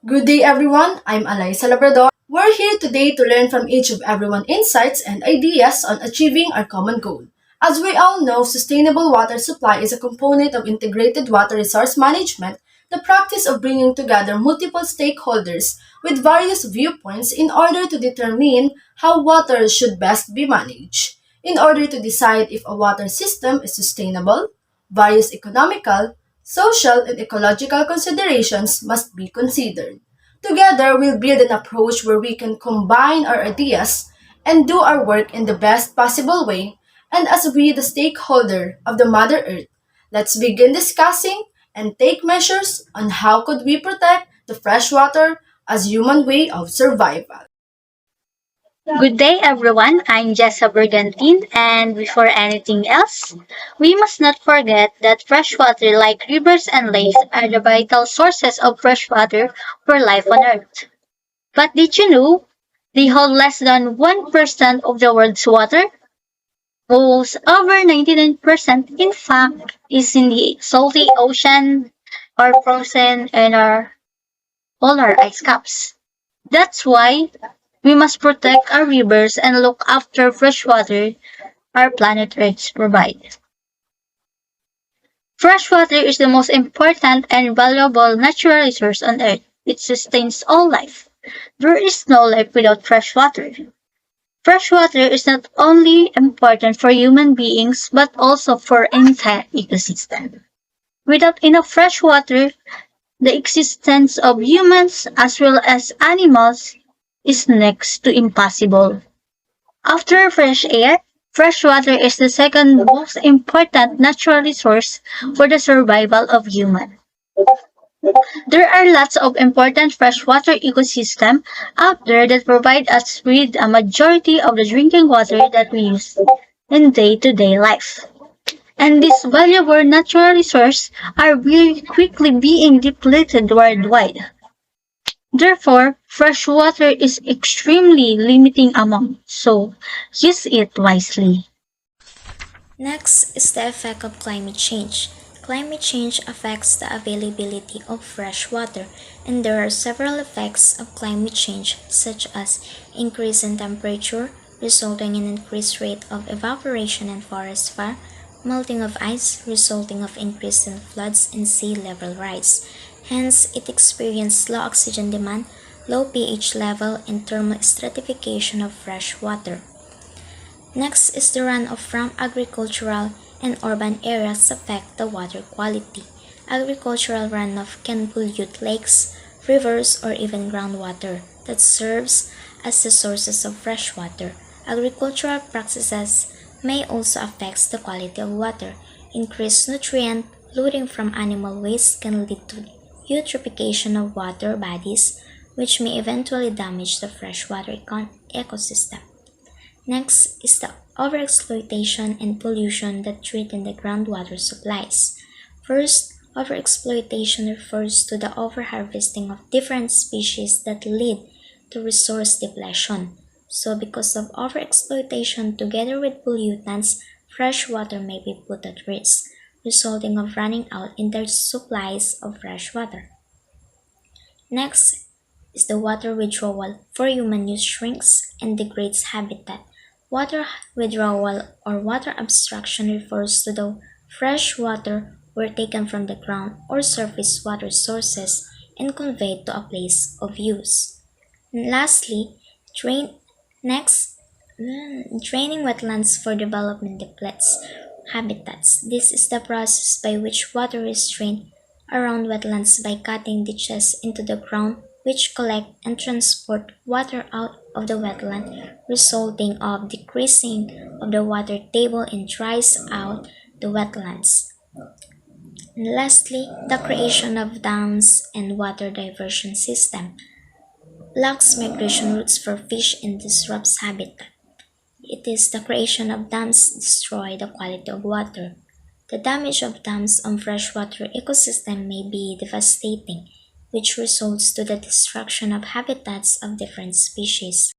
Good day, everyone. I'm Alyssa Labrador. We're here today to learn from each of everyone's insights and ideas on achieving our common goal. As we all know, sustainable water supply is a component of integrated water resource management, the practice of bringing together multiple stakeholders with various viewpoints in order to determine how water should best be managed. In order to decide if a water system is sustainable, various economical, social, and ecological considerations must be considered. Together, we'll build an approach where we can combine our ideas and do our work in the best possible way. And as we, the stakeholder of the Mother Earth, let's begin discussing and take measures on how could we protect the freshwater as human way of survival. Good day, everyone. I'm Jessa Bergantine, and before anything else, we must not forget that freshwater, like rivers and lakes, are the vital sources of fresh water for life on Earth. But did you know they hold less than 1% of the world's water? Most over 99%, in fact, is in the salty ocean or frozen in our polar ice caps. That's why we must protect our rivers and look after fresh water our planet Earth provides. Fresh water is the most important and valuable natural resource on Earth. It sustains all life. There is no life without fresh water. Fresh water is not only important for human beings but also for entire ecosystem. Without enough fresh water, the existence of humans as well as animals is next to impossible. After fresh air, fresh water is the second most important natural resource for the survival of humans. There are lots of important freshwater ecosystems out there that provide us with a majority of the drinking water that we use in day-to-day life. And these valuable natural resources are very quickly being depleted worldwide. Therefore, fresh water is extremely limiting amount, so use it wisely. Next is the effect of climate change. Climate change affects the availability of fresh water, and there are several effects of climate change, such as increase in temperature, resulting in increased rate of evaporation and forest fire, melting of ice, resulting of increase in floods and sea level rise. Hence, it experiences low oxygen demand, low pH level, and thermal stratification of fresh water. Next is the runoff from agricultural and urban areas affect the water quality. Agricultural runoff can pollute lakes, rivers, or even groundwater that serves as the sources of fresh water. Agricultural practices may also affect the quality of water. Increased nutrient loading from animal waste can lead to eutrophication of water bodies, which may eventually damage the freshwater ecosystem. Next is the overexploitation and pollution that threaten the groundwater supplies. First, overexploitation refers to the overharvesting of different species that lead to resource depletion. So because of overexploitation together with pollutants, fresh water may be put at risk, resulting of running out in their supplies of fresh water. Next is the water withdrawal for human use shrinks and degrades habitat. Water withdrawal or water abstraction refers to the fresh water were taken from the ground or surface water sources and conveyed to a place of use. And lastly, drain next draining wetlands for development depletes habitats. This is the process by which water is drained around wetlands by cutting ditches into the ground which collect and transport water out of the wetland, resulting of decreasing of the water table and dries out the wetlands. And lastly, the creation of dams and water diversion system blocks migration routes for fish and disrupts habitat. It is the creation of dams destroy the quality of water. The damage of dams on freshwater ecosystem may be devastating, which results to the destruction of habitats of different species.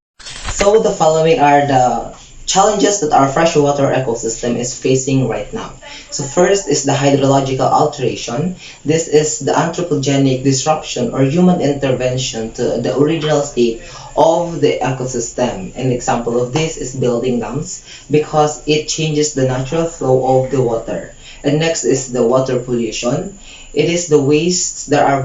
So the following are the challenges that our freshwater ecosystem is facing right now. So first is the hydrological alteration. This is the anthropogenic disruption or human intervention to the original state of the ecosystem. An example of this is building dams because it changes the natural flow of the water. And next is the water pollution. It is the wastes that are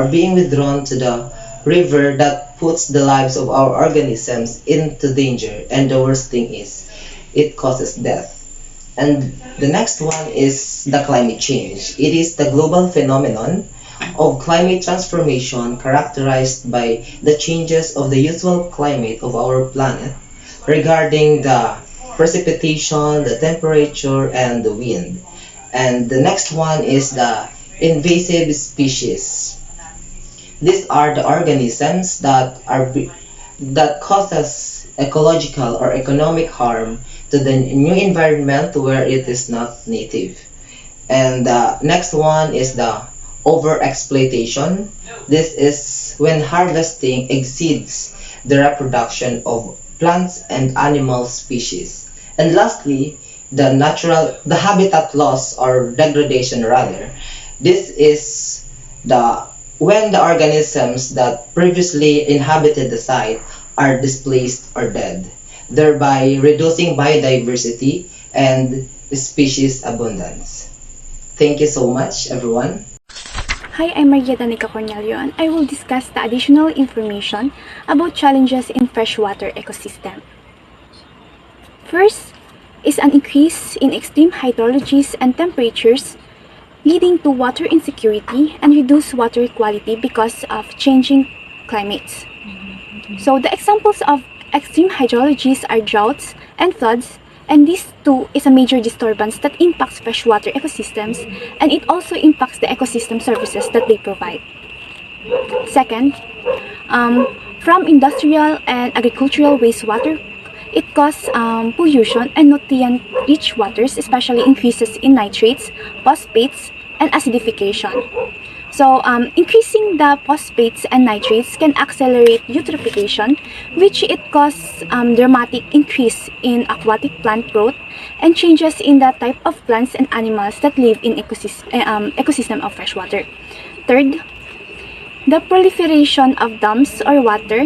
being withdrawn to the river that puts the lives of our organisms into danger, and the worst thing is it causes death. And the next one is the climate change. It is the global phenomenon of climate transformation characterized by the changes of the usual climate of our planet regarding the precipitation, the temperature, and the wind. And the next one is the invasive species. These are the organisms that causes ecological or economic harm to the new environment where it is not native. And the next one is the overexploitation. This is when harvesting exceeds the reproduction of plants and animal species. And lastly, the habitat loss or degradation rather. This is the when the organisms that previously inhabited the site are displaced or dead, thereby reducing biodiversity and species abundance. Thank you so much, everyone. Hi, I'm Maria Danica Cornelio, and I will discuss the additional information about challenges in freshwater ecosystem. First is an increase in extreme hydrologies and temperatures leading to water insecurity and reduced water quality because of changing climates. So the examples of extreme hydrologies are droughts and floods, and this too is a major disturbance that impacts freshwater ecosystems, and it also impacts the ecosystem services that they provide. Second, from industrial and agricultural wastewater, it causes pollution and nutrient-rich waters, especially increases in nitrates, phosphates, and acidification. So, increasing the phosphates and nitrates can accelerate eutrophication, which it causes dramatic increase in aquatic plant growth and changes in the type of plants and animals that live in ecosystem of freshwater. Third, the proliferation of dams or water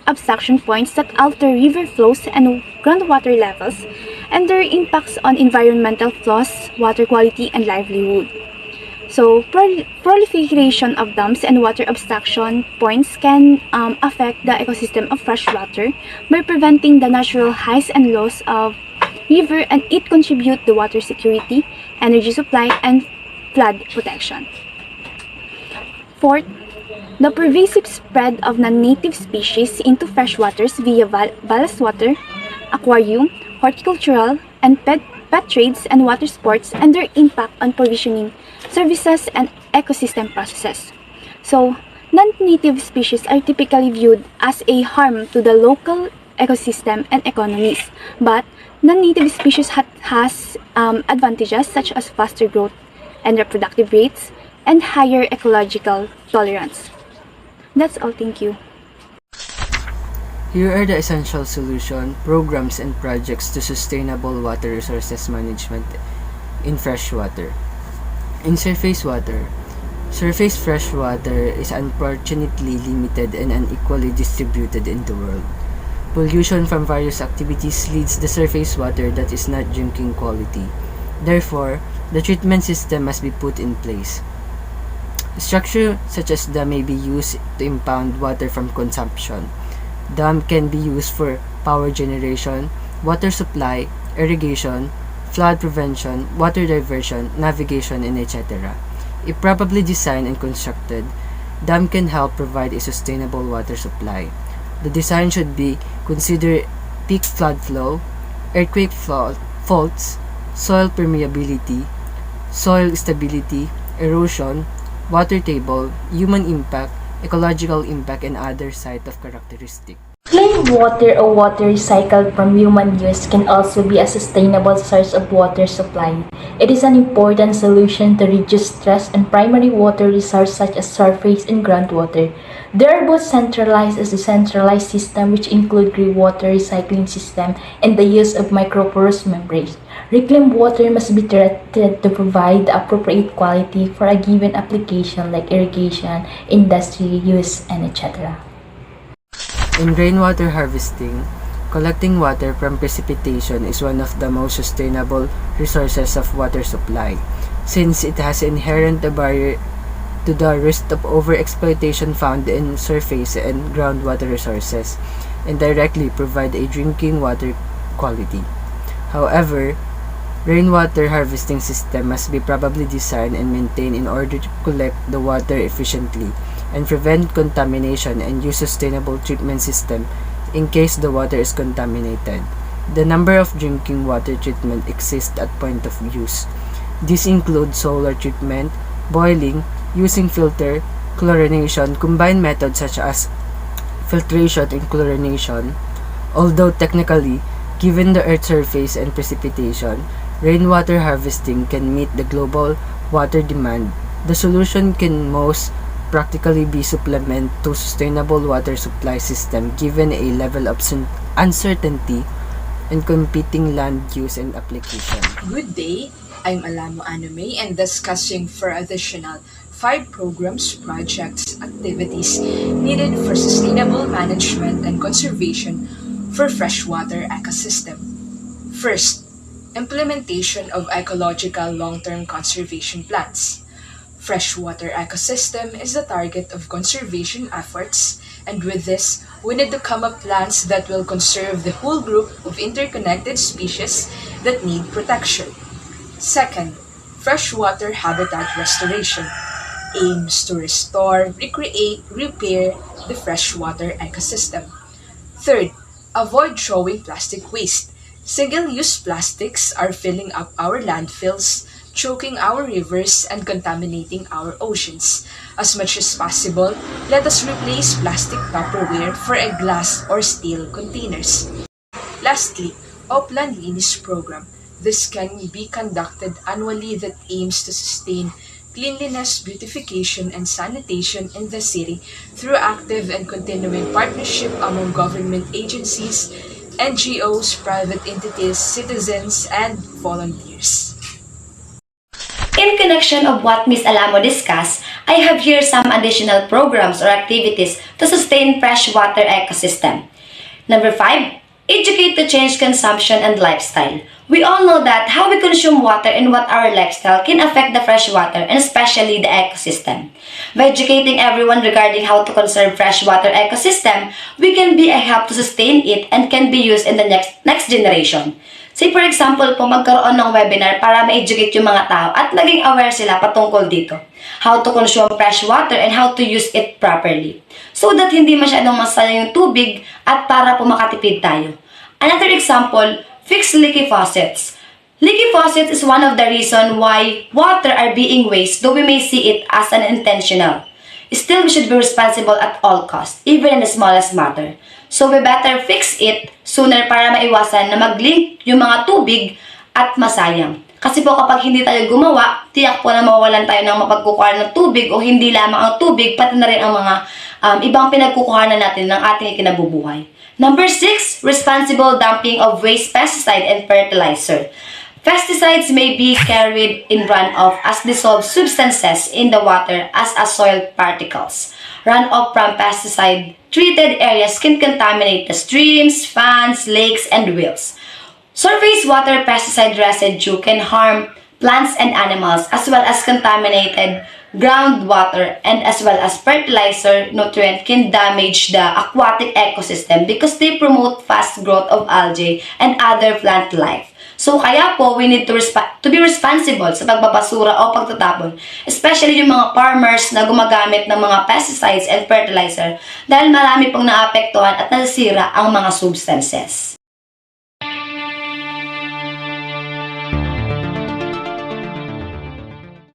abstraction points that alter river flows and groundwater levels, and their impacts on environmental flows, water quality, and livelihood. So, proliferation of dams and water abstraction points can affect the ecosystem of freshwater by preventing the natural highs and lows of river, and it contributes to water security, energy supply, and flood protection. Fourth, the pervasive spread of non-native species into freshwaters via ballast water, aquarium, horticultural, and pet trades and water sports, and their impact on provisioning services and ecosystem processes. So, non-native species are typically viewed as a harm to the local ecosystem and economies, but non-native species has advantages such as faster growth and reproductive rates and higher ecological tolerance. That's all, thank you. Here are the essential solution, programs, and projects to sustainable water resources management in freshwater. In surface water, surface freshwater is unfortunately limited and unequally distributed in the world. Pollution from various activities leads the surface water that is not drinking quality. Therefore, the treatment system must be put in place. Structure such as dam may be used to impound water from consumption. Dam can be used for power generation, water supply, irrigation, flood prevention, water diversion, navigation, and etc. If properly designed and constructed, dam can help provide a sustainable water supply. The design should be consider peak flood flow, earthquake faults, soil permeability, soil stability, erosion, water table, human impact, ecological impact, and other site of characteristics. Clean water or water recycled from human use can also be a sustainable source of water supply. It is an important solution to reduce stress on primary water resources such as surface and groundwater. There are both centralized and decentralized systems which include water recycling system and the use of microporous membranes. Reclaimed water must be treated to provide the appropriate quality for a given application like irrigation, industry use, and etc. In rainwater harvesting, collecting water from precipitation is one of the most sustainable resources of water supply, since it has inherent barrier to the risk of overexploitation found in surface and groundwater resources, and directly provide a drinking water quality. However, rainwater harvesting system must be properly designed and maintained in order to collect the water efficiently and prevent contamination and use sustainable treatment system in case the water is contaminated. The number of drinking water treatment exists at point of use. These include solar treatment, boiling, using filter, chlorination, combined methods such as filtration and chlorination. Although technically, given the Earth's surface and precipitation, rainwater harvesting can meet the global water demand. The solution can most practically be supplement to sustainable water supply system given a level of uncertainty and competing land use and application. Good day, I'm Alamo Anime and discussing for additional 5 programs, projects, activities needed for sustainable management and conservation for freshwater ecosystem. First, implementation of ecological long-term conservation plans. Freshwater ecosystem is the target of conservation efforts, and with this, we need to come up plans that will conserve the whole group of interconnected species that need protection. Second, freshwater habitat restoration aims to restore, recreate, repair the freshwater ecosystem. Third, avoid throwing plastic waste. Single-use plastics are filling up our landfills, choking our rivers, and contaminating our oceans. As much as possible, let us replace plastic Tupperware for a glass or steel containers. Lastly, Upland Linis program. This can be conducted annually that aims to sustain cleanliness, beautification, and sanitation in the city through active and continuing partnership among government agencies, NGOs, private entities, citizens, and volunteers. In connection of what Ms. Alamo discussed, I have here some additional programs or activities to sustain freshwater ecosystem. Number 5, educate to change consumption and lifestyle. We all know that how we consume water and what our lifestyle can affect the freshwater and especially the ecosystem. By educating everyone regarding how to conserve freshwater ecosystem, we can be a help to sustain it and can be used in the next generation. Say for example po, magkaroon ng webinar para ma-educate yung mga tao at maging aware sila patungkol dito. How to consume fresh water and how to use it properly. So that hindi masyadong masayang yung tubig at para po makatipid tayo. Another example, fix leaky faucets. Leaky faucets is one of the reasons why water are being wasted, though we may see it as unintentional. Still, we should be responsible at all costs, even in the smallest matter. So we better fix it sooner para maiwasan na mag-leak yung mga tubig at masayang. Kasi po kapag hindi tayo gumawa, tiyak po na mawawalan tayo ng mapagkukuha ng tubig o hindi lamang ang tubig, pati na rin ang mga ibang pinagkukuhanan natin ng ating ikinabubuhay. Number 6, responsible dumping of waste, pesticide, and fertilizer. Pesticides may be carried in runoff as dissolved substances in the water as soil particles. Runoff from pesticide-treated areas can contaminate the streams, ponds, lakes, and wells. Surface water pesticide residue can harm plants and animals as well as contaminated groundwater and as well as fertilizer nutrient can damage the aquatic ecosystem because they promote fast growth of algae and other plant life. So kaya po, we need to be responsible sa pagbabasura o pagtatapon, especially yung mga farmers na gumagamit ng mga pesticides and fertilizer dahil marami pong naapektuhan at nasisira ang mga substances.